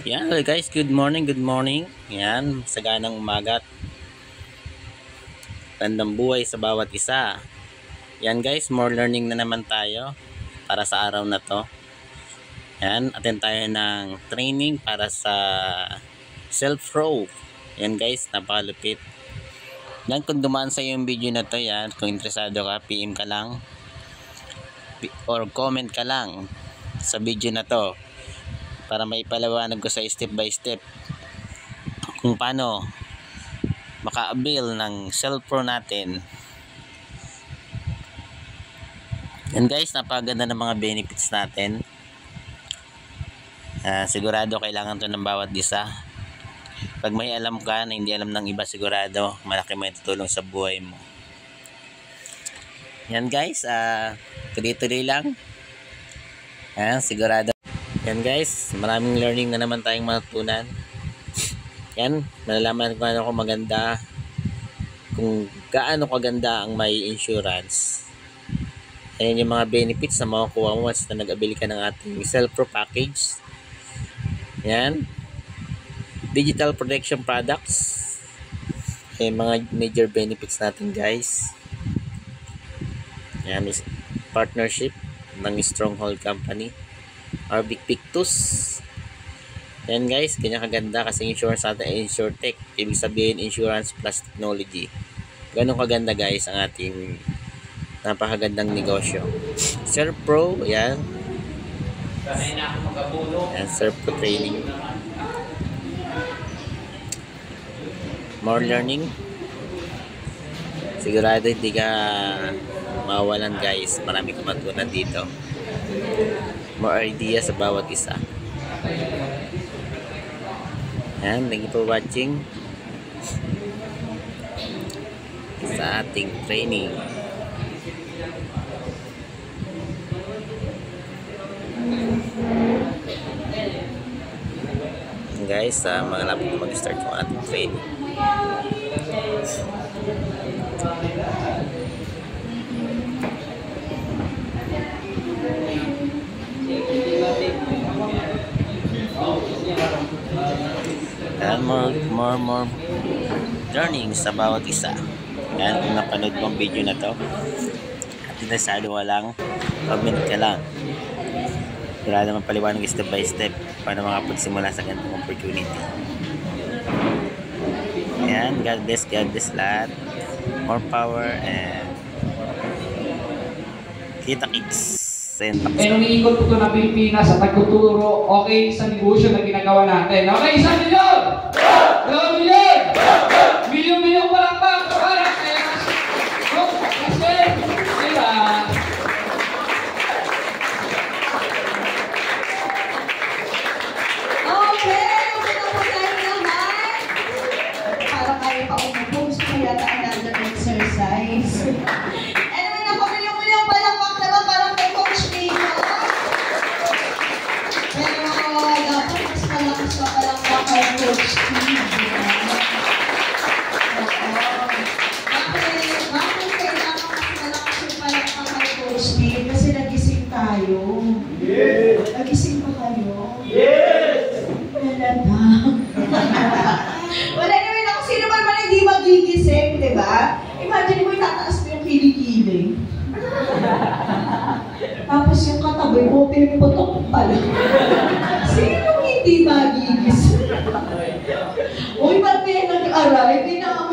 Yan, hello guys, good morning, good morning. Yan, saganang umaga. Gandang buhay sa bawat isa. Yan guys, more learning na naman tayo para sa araw na to. Yan, attend tayo ng training para sa self-row. Yan guys, napakalupit. Yan, kung dumaan sa iyo yung video na to, yan, kung interesado ka, PM ka lang or comment ka lang sa video na to para may paliwanag ko sa step by step kung paano maka-avail ng self-row natin. And guys, napaganda ng mga benefits natin. Sigurado kailangan to ng bawat isa. Pag may alam ka na hindi alam ng iba, sigurado malaki may tutulong sa buhay mo. Yan guys, tuloy-tuloy lang. Sigurado. Yan guys, maraming learning na naman tayong matutunan. Yan, malalaman kung ano maganda, kung gaano kaganda ang may insurance. Ayan yung mga benefits na makukuha mo once na nag-avail ka ng ating self-row package. Yan, digital protection products. Ayan mga major benefits natin guys. Yan is partnership ng Stronghold Company, Arbic Pictus. Yan guys, kanya kaganda kasi insurance natin ay InsurTech. Ibig sabihin insurance plus technology. Ganun kaganda guys ang ating napakagandang negosyo. Self-Row, yan. Yan, Self-Row training. More learning. Sigurado hindi ka mawalan guys. Marami kang matutunan dito. More ideas sa bawat isa. Yan, thank you for watching sa ating training. Guys, malapit na mag-start yung ating training. And more learning sa bawat isa. Yan, kung napanood mo ang video na to at nasalo ka lang, comment ka lang. Wala naman paliwanag step by step para makapagsimula sa ganitong opportunity. Yan, God bless lahat. More power and kita-kits. Nung iikot po ito ng Pilipinas at nagtuturo, okay, sa negosyo na ginagawa natin. Okay, 1 milyon! 2 milyon! Milyon-milyon pa lang ba? Para kaya kasi, diba? Okay, okay na po tayo naman. Para kayo pa umupost kaya tayo ng exercise. Anyway, nakamilyong-milyong palakpak naman parang kay Coach Mino. Pero dapat mas malakas pa palakpak kay Coach Mino. Bakit kailangan mas malakas yung palakpak kay Coach Mino? Kasi nagising tayo. Yes! Nagising pa kayo? Yes! Wala na. Wala naman ako. Sino man hindi magigising, di ba? Imagine mo, itataas mo yung kilikili. Tapos yung katabi mo, pinuputok pala. Sino hindi magigising? Uy, ba't may nag-aral? Hindi na